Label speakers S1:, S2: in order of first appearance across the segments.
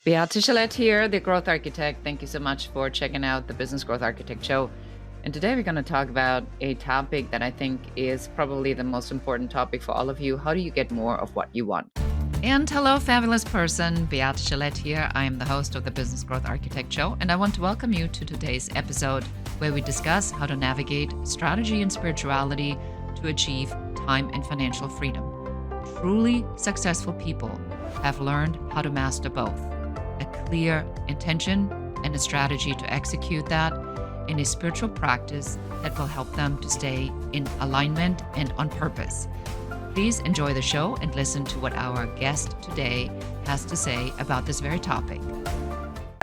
S1: Beate Chalette here, the Growth Architect. Thank you so much for checking out the Business Growth Architect Show. And today we're going to talk about a topic that I think is probably the most important topic for all of you. How do you get more of what you want? And hello, fabulous person. Beate Chalette here. I am the host of the Business Growth Architect Show, and I want to welcome you to today's episode where we discuss how to navigate strategy and spirituality to achieve time and financial freedom. Truly successful people have learned how to master both. A clear intention and a strategy to execute that in a spiritual practice that will help them to stay in alignment and on purpose. Please enjoy the show and listen to what our guest today has to say about this very topic.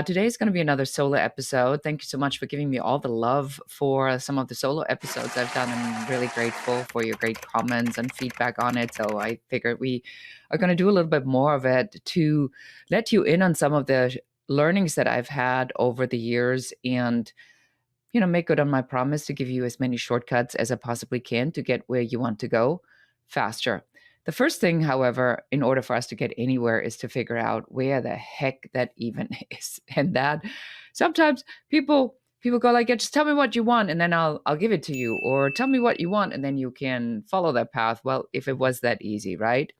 S1: Today is going to be another solo episode. Thank you so much for giving me all the love for some of the solo episodes I've done. I'm really grateful for your great comments and feedback on it. So I figured we are going to do a little bit more of it to let you in on some of the learnings that I've had over the years and, make good on my promise to give you as many shortcuts as I possibly can to get where you want to go faster. The first thing, however, in order for us to get anywhere is to figure out where the heck that even is. And that sometimes people go like, yeah, just tell me what you want and then I'll give it to you, or tell me what you want and then you can follow that path. Well, if it was that easy, right?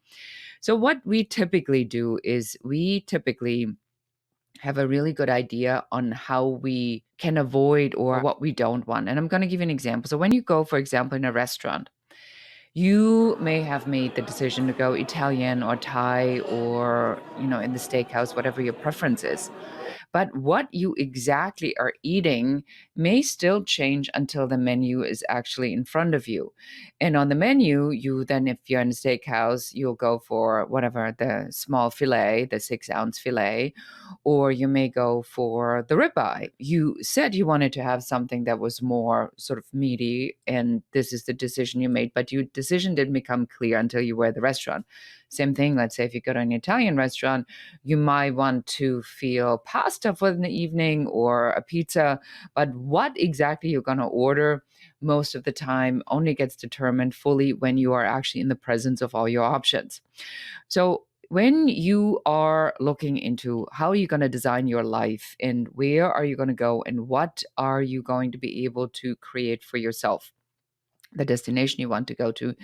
S1: So what we typically do is we typically have a really good idea on how we can avoid or what we don't want. And I'm going to give you an example. So when you go, for example, in a restaurant, you may have made the decision to go Italian or Thai or, in the steakhouse, whatever your preference is. But what you exactly are eating may still change until the menu is actually in front of you. And on the menu, you then, if you're in a steakhouse, you'll go for whatever, the small filet, the 6-ounce filet, or you may go for the ribeye. You said you wanted to have something that was more sort of meaty, and this is the decision you made, but your decision didn't become clear until you were at the restaurant. Same thing, let's say if you go to an Italian restaurant, you might want to feel pasta for the evening or a pizza, but what exactly you're going to order most of the time only gets determined fully when you are actually in the presence of all your options. So when you are looking into how are you going to design your life and where are you going to go and what are you going to be able to create for yourself, the destination you want to go to,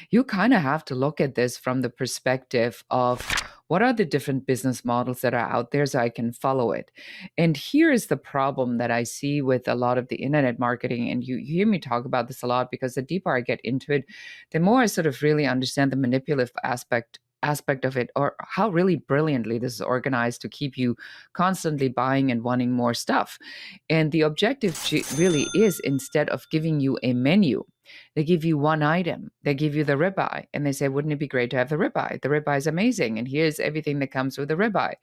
S1: you kind of have to look at this from the perspective of what are the different business models that are out there so I can follow it. And here is the problem that I see with a lot of the internet marketing. And you hear me talk about this a lot because the deeper I get into it, the more I sort of really understand the manipulative aspect of it, or how really brilliantly this is organized to keep you constantly buying and wanting more stuff. And the objective really is, instead of giving you a menu, they give you one item. They give you the ribeye and they say, wouldn't it be great to have the ribeye? The ribeye is amazing. And here's everything that comes with the ribeye.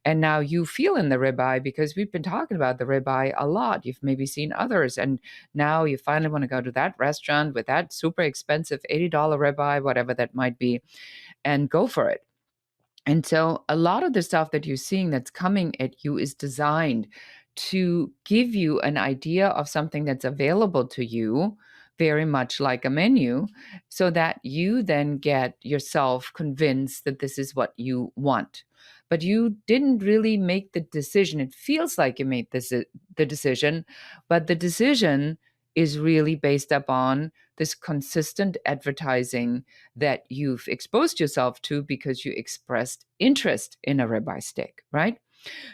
S1: And now you feel in the ribeye because we've been talking about the ribeye a lot. You've maybe seen others. And now you finally want to go to that restaurant with that super expensive $80 ribeye, whatever that might be, and go for it. And so a lot of the stuff that you're seeing that's coming at you is designed to give you an idea of something that's available to you, very much like a menu, so that you then get yourself convinced that this is what you want. But you didn't really make the decision. It feels like you made the decision, but the decision is really based upon this consistent advertising that you've exposed yourself to because you expressed interest in a ribeye steak, right?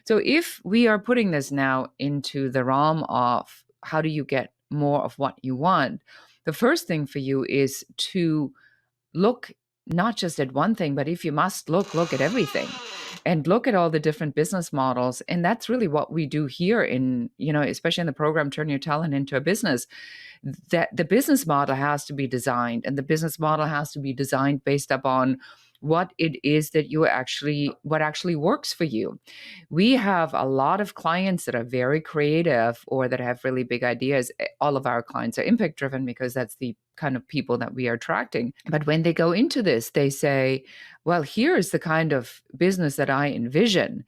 S1: So if we are putting this now into the realm of how do you get more of what you want, the first thing for you is to look not just at one thing, but if you must look at everything and look at all the different business models. And that's really what we do here in, especially in the program, Turn Your Talent into a Business, that the business model has to be designed, and the business model has to be designed based upon what it is that what actually works for you. We have a lot of clients that are very creative or that have really big ideas. All of our clients are impact driven because that's the kind of people that we are attracting. But when they go into this, they say, well, here is the kind of business that I envision.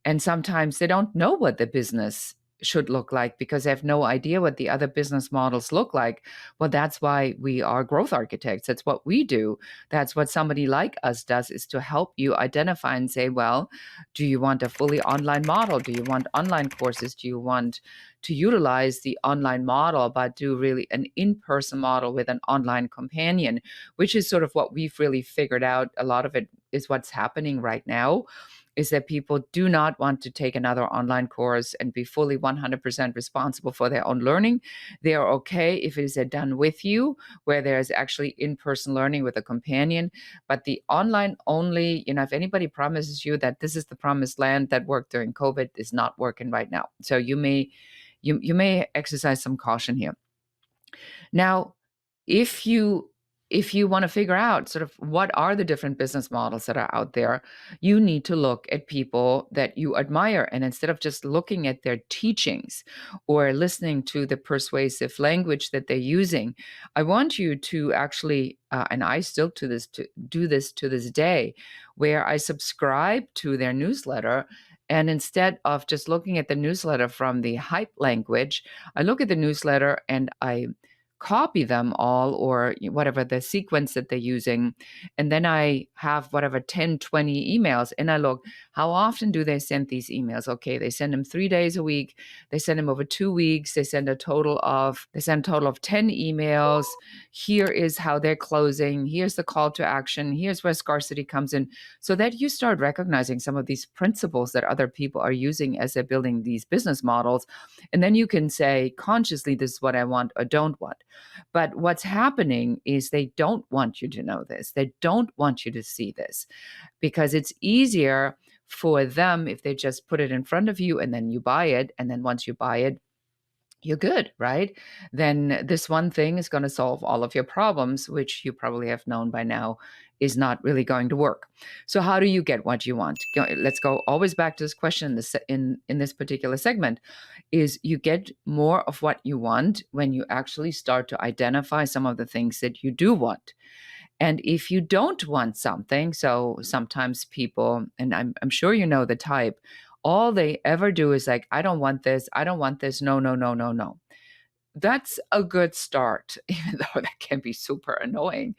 S1: And sometimes they don't know what the business should look like because they have no idea what the other business models look like. Well, that's why we are growth architects. That's what we do. That's what somebody like us does, is to help you identify and say, well, do you want a fully online model? Do you want online courses? Do you want to utilize the online model, but do really an in-person model with an online companion, which is sort of what we've really figured out. A lot of it is what's happening right now, is that people do not want to take another online course and be fully 100% responsible for their own learning. They are okay if it is done with you, where there's actually in-person learning with a companion. But the online only, if anybody promises you that this is the promised land that worked during COVID, is not working right now. So you may exercise some caution here. Now, if you want to figure out sort of what are the different business models that are out there, you need to look at people that you admire. And instead of just looking at their teachings or listening to the persuasive language that they're using, I want you to actually, and I still do this to this day, where I subscribe to their newsletter. And instead of just looking at the newsletter from the hype language, I look at the newsletter and I copy them all, or whatever the sequence that they're using. And then I have whatever 10, 20 emails, and I look, how often do they send these emails? Okay, they send them 3 days a week. They send them over 2 weeks. They send a total of 10 emails. Here is how they're closing. Here's the call to action. Here's where scarcity comes in. So that you start recognizing some of these principles that other people are using as they're building these business models. And then you can say consciously, this is what I want or don't want. But what's happening is they don't want you to know this. They don't want you to see this, because it's easier for them if they just put it in front of you and then you buy it. And then once you buy it, you're good, right? Then this one thing is going to solve all of your problems, which you probably have known by now is not really going to work. So how do you get what you want? Let's go always back to this question in this particular segment, is you get more of what you want when you actually start to identify some of the things that you do want. And if you don't want something, so sometimes people, and I'm sure you know the type, all they ever do is like, I don't want this. I don't want this. No, no, no, no, no. That's a good start, even though that can be super annoying.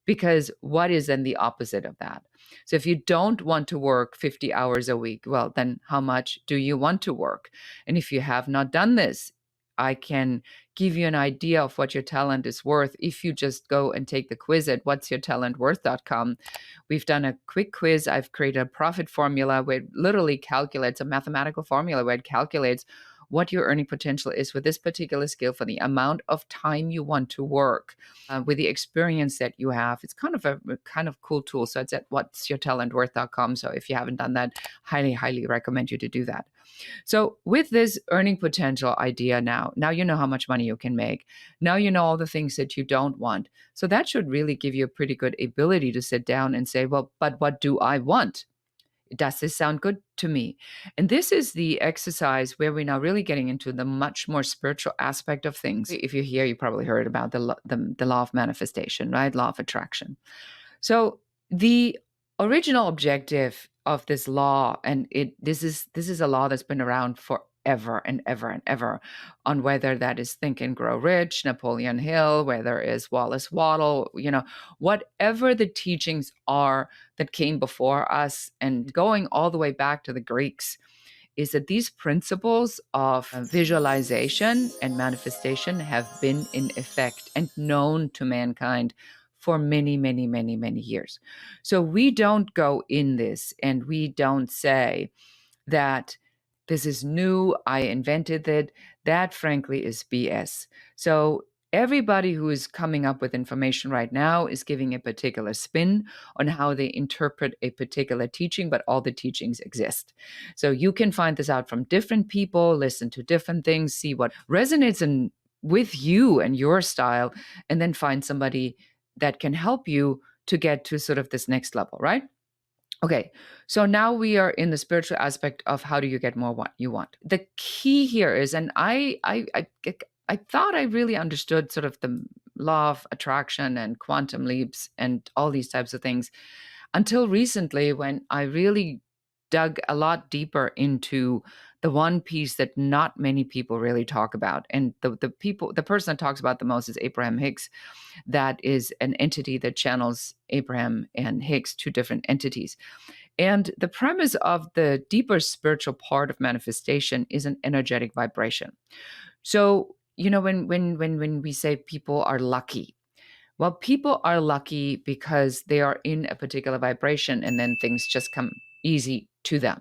S1: Because what is then the opposite of that? So if you don't want to work 50 hours a week, well, then how much do you want to work? And if you have not done this, I can give you an idea of what your talent is worth if you just go and take the quiz at whatsyourtalentworth.com. We've done a quick quiz. I've created a profit formula where it literally calculates a mathematical formula where it calculates what your earning potential is with this particular skill for the amount of time you want to work, with the experience that you have. It's kind of a kind of cool tool. So it's at whatsyourtalentworth.com. So if you haven't done that, highly, highly recommend you to do that. So with this earning potential idea now you know how much money you can make. Now you know all the things that you don't want. So that should really give you a pretty good ability to sit down and say, well, but what do I want? Does this sound good to me? And this is the exercise where we're now really getting into the much more spiritual aspect of things. If you're here, you probably heard about the law of manifestation, right? Law of attraction. So the original objective of this law, and this is a law that's been around forever and ever and ever, on whether that is Think and Grow Rich, Napoleon Hill, whether it's Wallace Waddle, whatever the teachings are that came before us, and going all the way back to the Greeks, is that these principles of visualization and manifestation have been in effect and known to mankind for many, many, many, many years. So we don't go in this and we don't say that this is new, I invented it. That, frankly, is BS. So everybody who is coming up with information right now is giving a particular spin on how they interpret a particular teaching, but all the teachings exist. So you can find this out from different people, listen to different things, see what resonates with you and your style, and then find somebody that can help you to get to sort of this next level, right? Okay, so now we are in the spiritual aspect of how do you get more what you want. The key here is, and I thought I really understood sort of the law of attraction and quantum leaps and all these types of things until recently, when I really dug a lot deeper into the one piece that not many people really talk about. And the person that talks about the most is Abraham Hicks. That is an entity that channels Abraham and Hicks, two different entities. And the premise of the deeper spiritual part of manifestation is an energetic vibration. So, when we say people are lucky, well, people are lucky because they are in a particular vibration and then things just come easy to them.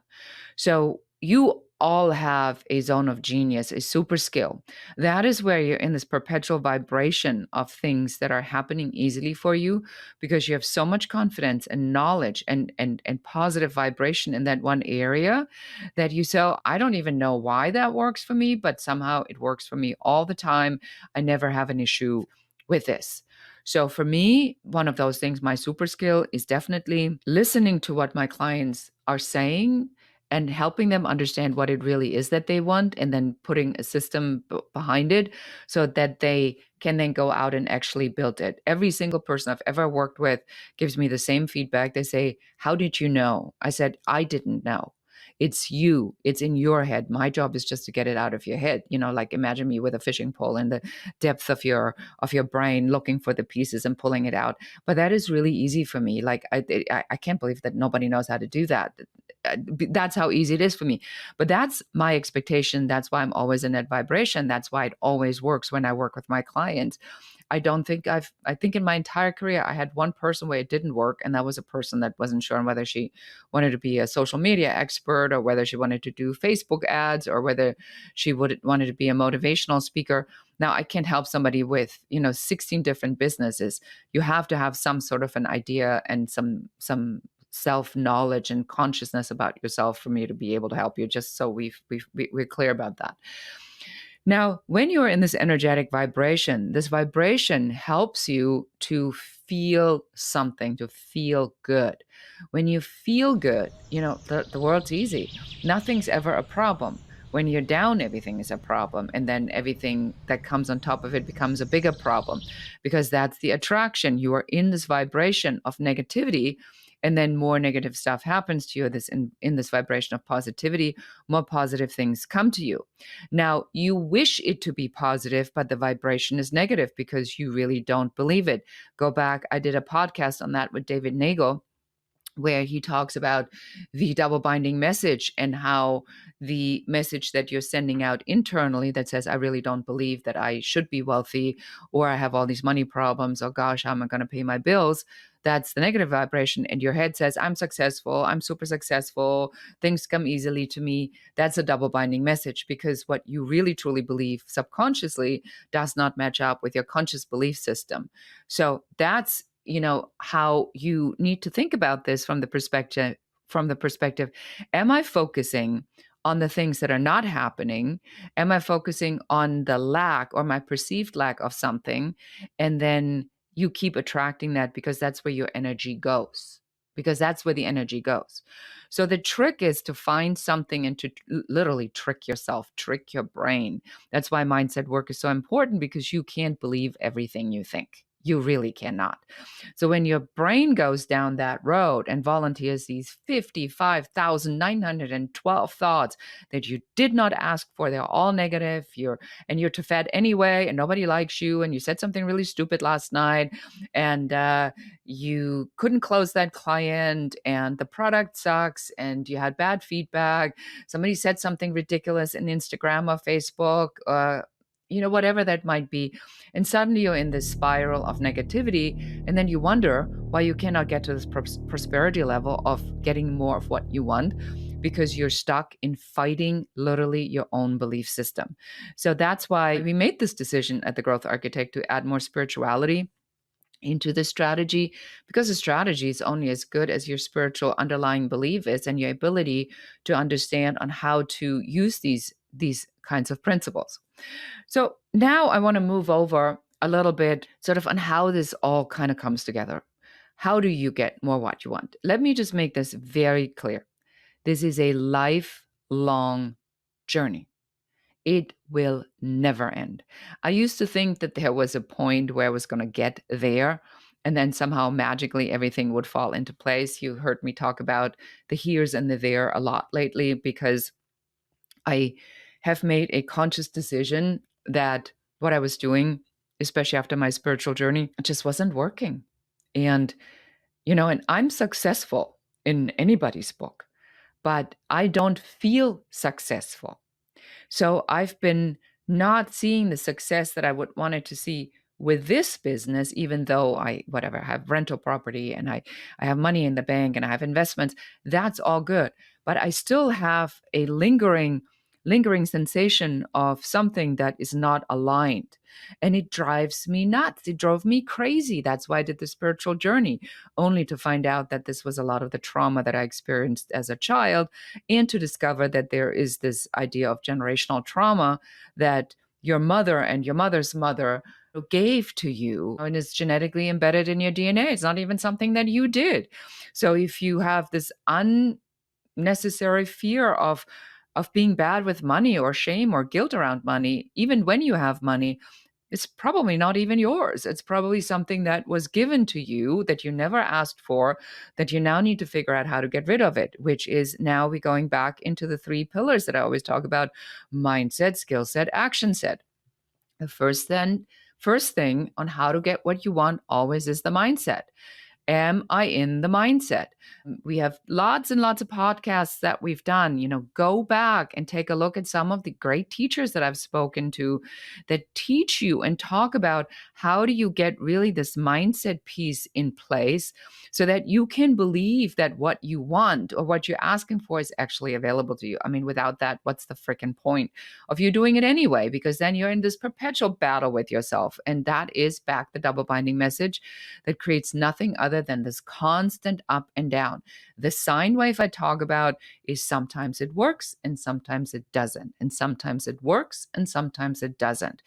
S1: So you all have a zone of genius, a super skill. That is where you're in this perpetual vibration of things that are happening easily for you because you have so much confidence and knowledge and positive vibration in that one area that you say, "Oh, I don't even know why that works for me, but somehow it works for me all the time. I never have an issue with this." So for me, one of those things, my super skill is definitely listening to what my clients are saying and helping them understand what it really is that they want and then putting a system behind it so that they can then go out and actually build it. Every single person I've ever worked with gives me the same feedback. They say, "How did you know?" I said, "I didn't know. It's you. It's in your head. My job is just to get it out of your head. Like imagine me with a fishing pole in the depth of your brain looking for the pieces and pulling it out. But that is really easy for me. Like I can't believe that nobody knows how to do that. That's how easy it is for me. But that's my expectation. That's why I'm always in that vibration. That's why it always works when I work with my clients. I think in my entire career, I had one person where it didn't work. And that was a person that wasn't sure on whether she wanted to be a social media expert or whether she wanted to do Facebook ads or whether she wanted to be a motivational speaker. Now, I can't help somebody with, 16 different businesses. You have to have some sort of an idea and some self-knowledge and consciousness about yourself for me to be able to help you, just so we're clear about that. Now, when you're in this energetic vibration, this vibration helps you to feel something, to feel good. When you feel good, the world's easy. Nothing's ever a problem. When you're down, everything is a problem. And then everything that comes on top of it becomes a bigger problem because that's the attraction. You are in this vibration of negativity. And then more negative stuff happens to you. In this vibration of positivity, more positive things come to you. Now, you wish it to be positive, but the vibration is negative because you really don't believe it. Go back, I did a podcast on that with David Nagel, where he talks about the double binding message and how the message that you're sending out internally that says, "I really don't believe that I should be wealthy," or "I have all these money problems," or "Gosh, how am I going to pay my bills?" That's the negative vibration. And your head says, "I'm successful. I'm super successful. Things come easily to me." That's a double binding message because what you really truly believe subconsciously does not match up with your conscious belief system. So that's how you need to think about this from the perspective, am I focusing on the things that are not happening? Am I focusing on the lack or my perceived lack of something? And then you keep attracting that because that's where your energy goes, because that's where the energy goes. So the trick is to find something and to literally trick yourself, trick your brain. That's why mindset work is so important, because you can't believe everything you think. You really cannot. So when your brain goes down that road and volunteers these 55,912 thoughts that you did not ask for, they're all negative, you're too fat anyway, and nobody likes you, and you said something really stupid last night, and you couldn't close that client, and the product sucks, and you had bad feedback, somebody said something ridiculous in Instagram or Facebook, whatever that might be. And suddenly you're in this spiral of negativity. And then you wonder why you cannot get to this prosperity level of getting more of what you want, because you're stuck in fighting literally your own belief system. So that's why we made this decision at the Growth Architect to add more spirituality into the strategy, because the strategy is only as good as your spiritual underlying belief is and your ability to understand on how to use these kinds of principles. So now I want to move over a little bit sort of on how this all kind of comes together. How do you get more what you want? Let me just make this very clear. This is a lifelong journey. It will never end. I used to think that there was a point where I was going to get there, and then somehow magically everything would fall into place. You heard me talk about the here's and the there a lot lately because I have made a conscious decision that what I was doing, especially after my spiritual journey, just wasn't working. And, and I'm successful in anybody's book, but I don't feel successful. So I've been not seeing the success that I would wanted to see with this business, even though I have rental property and I have money in the bank and I have investments. That's all good. But I still have a lingering sensation of something that is not aligned. And it drives me nuts. It drove me crazy. That's why I did the spiritual journey, only to find out that this was a lot of the trauma that I experienced as a child, and to discover that there is this idea of generational trauma that your mother and your mother's mother gave to you and is genetically embedded in your DNA. It's not even something that you did. So if you have this unnecessary fear of being bad with money or shame or guilt around money, even when you have money, it's probably not even yours. It's probably something that was given to you that you never asked for, that you now need to figure out how to get rid of it, which is now we going back into the three pillars that I always talk about: mindset, skill set, action set. The first thing on how to get what you want always is the mindset. Am I in the mindset? We have lots and lots of podcasts that we've done. Go back and take a look at some of the great teachers that I've spoken to that teach you and talk about how do you get really this mindset piece in place so that you can believe that what you want or what you're asking for is actually available to you. I mean, without that, what's the freaking point of you doing it anyway? Because then you're in this perpetual battle with yourself. And that is back the double binding message that creates nothing other than this constant up and down. The sine wave I talk about is sometimes it works and sometimes it doesn't. And sometimes it works and sometimes it doesn't.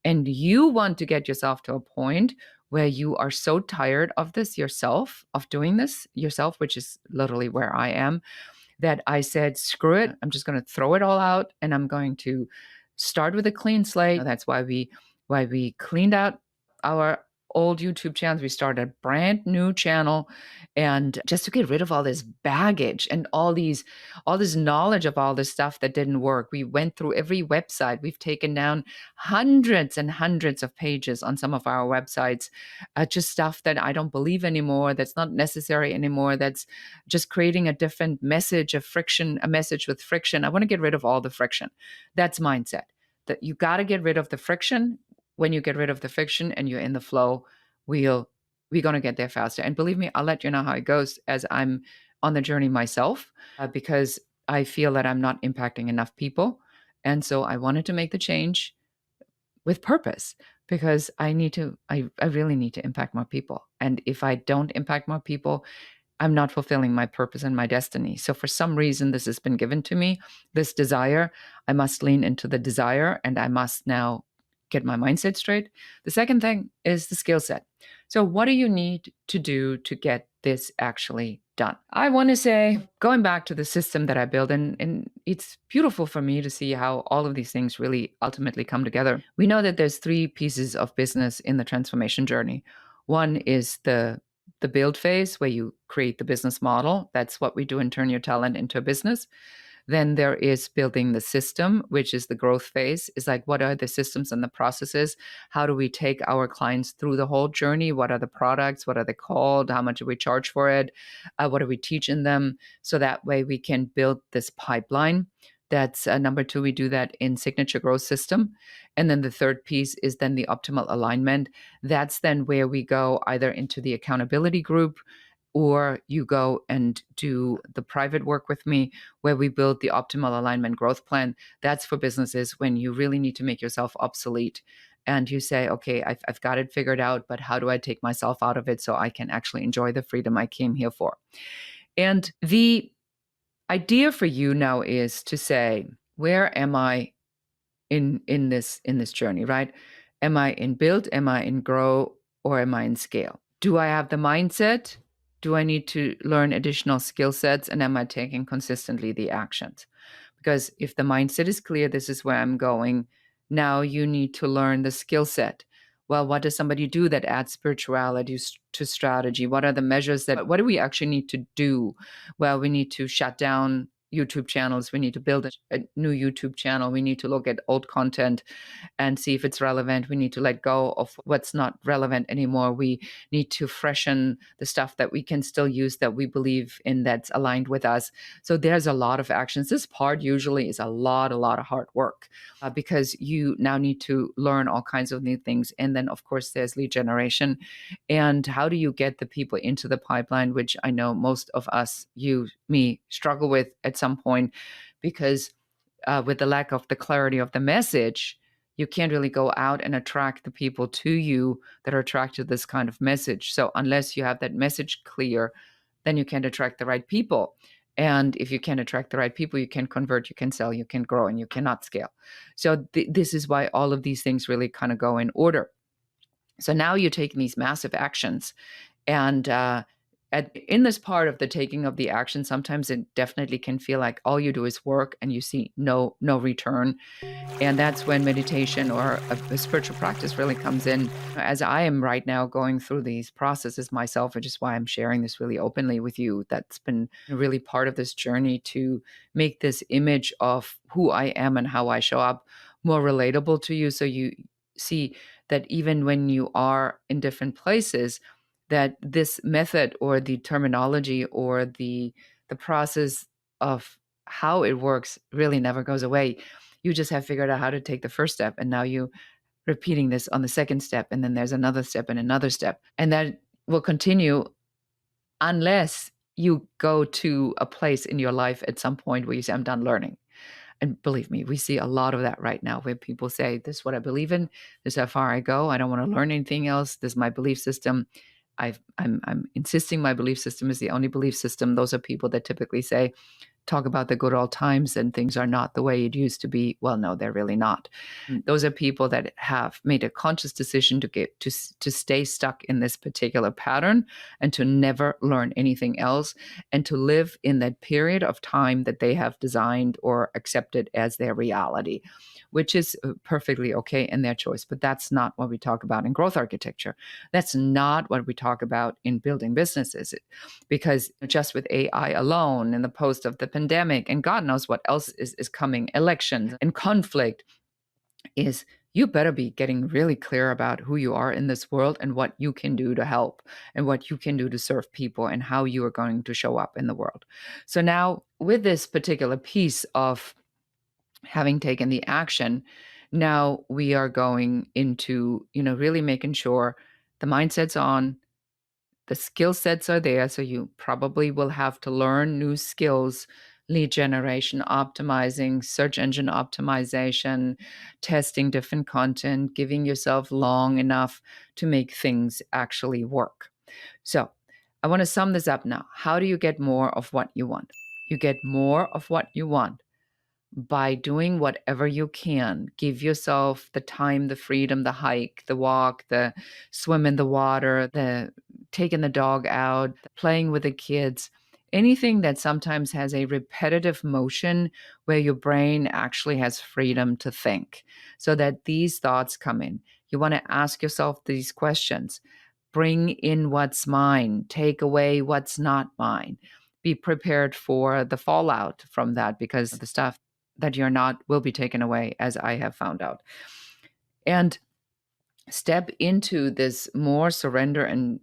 S1: And you want to get yourself to a point where you are so tired of this yourself, of doing this yourself, which is literally where I am, that I said, screw it. I'm just going to throw it all out and I'm going to start with a clean slate. That's why we cleaned out our old YouTube channels. We started a brand new channel, and just to get rid of all this baggage and all this knowledge of all this stuff that didn't work. We went through every website. We've taken down hundreds and hundreds of pages on some of our websites, just stuff that I don't believe anymore, that's not necessary anymore, that's just creating a different message of friction, a message with friction. I want to get rid of all the friction. That's mindset. That you got to get rid of the friction. When you get rid of the friction and you're in the flow, we're going to get there faster. And believe me, I'll let you know how it goes as I'm on the journey myself, because I feel that I'm not impacting enough people. And so I wanted to make the change with purpose, because I really need to impact more people. And if I don't impact more people, I'm not fulfilling my purpose and my destiny. So for some reason, this has been given to me, this desire. I must lean into the desire and I must now get my mindset straight. The second thing is the skill set. So what do you need to do to get this actually done? I want to say, going back to the system that I built, and it's beautiful for me to see how all of these things really ultimately come together. We know that there's three pieces of business in the transformation journey. One is the build phase, where you create the business model. That's what we do, and turn your talent into a business. Then there is building the system, which is the growth phase. Is like, what are the systems and the processes? How do we take our clients through the whole journey? What are the products? What are they called? How much do we charge for it? What are we teaching them? So that way we can build this pipeline. That's number two. We do that in signature growth system. And then the third piece is then the optimal alignment. That's then where we go either into the accountability group, or you go and do the private work with me, where we build the optimal alignment growth plan. That's for businesses when you really need to make yourself obsolete and you say, okay, I've got it figured out, but how do I take myself out of it so I can actually enjoy the freedom I came here for? And the idea for you now is to say, where am I in this journey, right? Am I in build, am I in grow, or am I in scale? Do I have the mindset? Do I need to learn additional skill sets? And am I taking consistently the actions? Because if the mindset is clear, this is where I'm going. Now you need to learn the skill set. Well, what does somebody do that adds spirituality to strategy? What are the measures what do we actually need to do? Well, we need to shut down YouTube channels. We need to build a new YouTube channel. We need to look at old content and see if it's relevant. We need to let go of what's not relevant anymore. We need to freshen the stuff that we can still use, that we believe in, that's aligned with us. So there's a lot of actions. This part usually is a lot of hard work because you now need to learn all kinds of new things. And then, of course, there's lead generation. And how do you get the people into the pipeline, which I know most of us, you, me, struggle with at some point, because with the lack of the clarity of the message, you can't really go out and attract the people to you that are attracted to this kind of message. So unless you have that message clear, then you can't attract the right people. And if you can't attract the right people, you can convert, you can sell, you can grow, and you cannot scale. So this is why all of these things really kind of go in order. So now you're taking these massive actions, and in this part of the taking of the action, sometimes it definitely can feel like all you do is work and you see no return. And that's when meditation or a spiritual practice really comes in. As I am right now going through these processes myself, which is why I'm sharing this really openly with you, that's been really part of this journey to make this image of who I am and how I show up more relatable to you. So you see that even when you are in different places, that this method or the terminology or the process of how it works really never goes away. You just have figured out how to take the first step, and now you repeating this on the second step, and then there's another step and another step, and that will continue unless you go to a place in your life at some point where you say, I'm done learning. And believe me, we see a lot of that right now, where people say, this is what I believe in, this is how far I go, I don't want to learn anything else, this is my belief system. I'm insisting my belief system is the only belief system. Those are people that typically say, talk about the good old times and things are not the way it used to be. Well, no, they're really not. Those are people that have made a conscious decision to get to stay stuck in this particular pattern and to never learn anything else, and to live in that period of time that they have designed or accepted as their reality, which is perfectly okay in their choice. But that's not what we talk about in growth architecture. That's not what we talk about in building businesses. Because just with AI alone, in the post of the pandemic, and God knows what else is coming, elections and conflict, is you better be getting really clear about who you are in this world and what you can do to help and what you can do to serve people and how you are going to show up in the world. So now with this particular piece of having taken the action, now we are going into, really making sure the mindset's on, the skill sets are there. So you probably will have to learn new skills, lead generation, optimizing, search engine optimization, testing different content, giving yourself long enough to make things actually work. So I want to sum this up now. How do you get more of what you want? You get more of what you want by doing whatever you can. Give yourself the time, the freedom, the hike, the walk, the swim in the water, the taking the dog out, playing with the kids, anything that sometimes has a repetitive motion where your brain actually has freedom to think, so that these thoughts come in. You want to ask yourself these questions. Bring in what's mine, take away what's not mine. Be prepared for the fallout from that, because the stuff that you're not will be taken away, as I have found out. And step into this more surrender and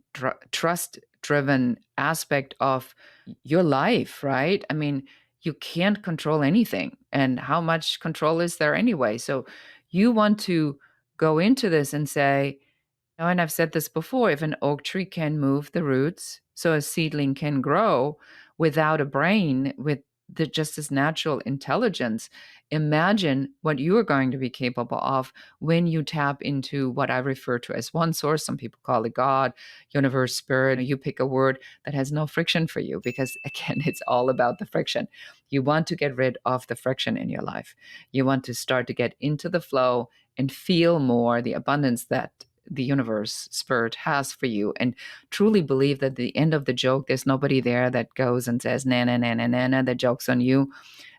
S1: trust driven aspect of your life, right? I mean, you can't control anything. And how much control is there anyway? So you want to go into this and say, and I've said this before, if an oak tree can move the roots, so a seedling can grow without a brain, with just this natural intelligence, imagine what you are going to be capable of when you tap into what I refer to as one source. Some people call it God, universe, spirit. You pick a word that has no friction for you, because again, it's all about the friction. You want to get rid of the friction in your life. You want to start to get into the flow and feel more the abundance that the universe, spirit has for you, and truly believe that at the end of the joke, there's nobody there that goes and says, nah, nah, nah, nah, nah, nah, the joke's on you.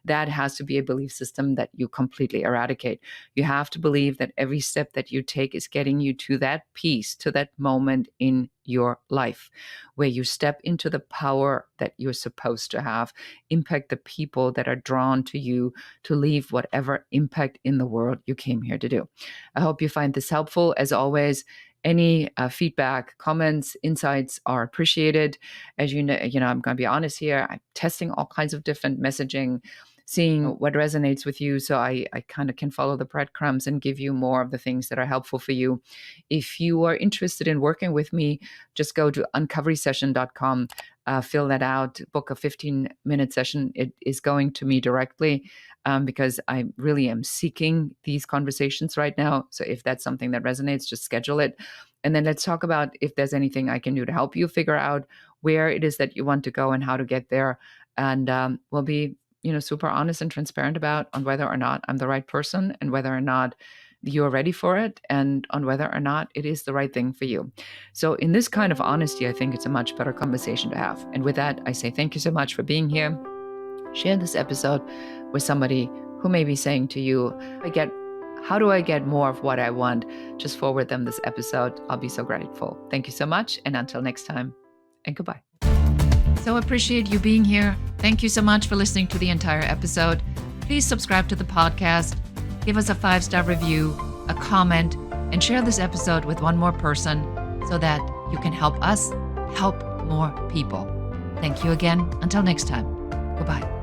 S1: That has to be a belief system that you completely eradicate. You have to believe that every step that you take is getting you to that peace, to that moment in your life where you step into the power that you're supposed to have, impact the people that are drawn to you to leave whatever impact in the world you came here to do. I hope you find this helpful. As always, any feedback, comments, insights are appreciated. As I'm going to be honest here. I'm testing all kinds of different messaging, seeing what resonates with you, so I kind of can follow the breadcrumbs and give you more of the things that are helpful for you. If you are interested in working with me, just go to uncoverysession.com, fill that out, book a 15-minute session. It is going to me directly because I really am seeking these conversations right now. So if that's something that resonates, just schedule it. And then let's talk about if there's anything I can do to help you figure out where it is that you want to go and how to get there. And we'll be super honest and transparent about on whether or not I'm the right person and whether or not you're ready for it and on whether or not it is the right thing for you. So in this kind of honesty, I think it's a much better conversation to have. And with that, I say thank you so much for being here. Share this episode with somebody who may be saying to you, how do I get more of what I want? Just forward them this episode. I'll be so grateful. Thank you so much. And until next time, and goodbye. So appreciate you being here. Thank you so much for listening to the entire episode. Please subscribe to the podcast, give us a 5-star review, a comment, and share this episode with one more person so that you can help us help more people. Thank you again. Until next time. Goodbye.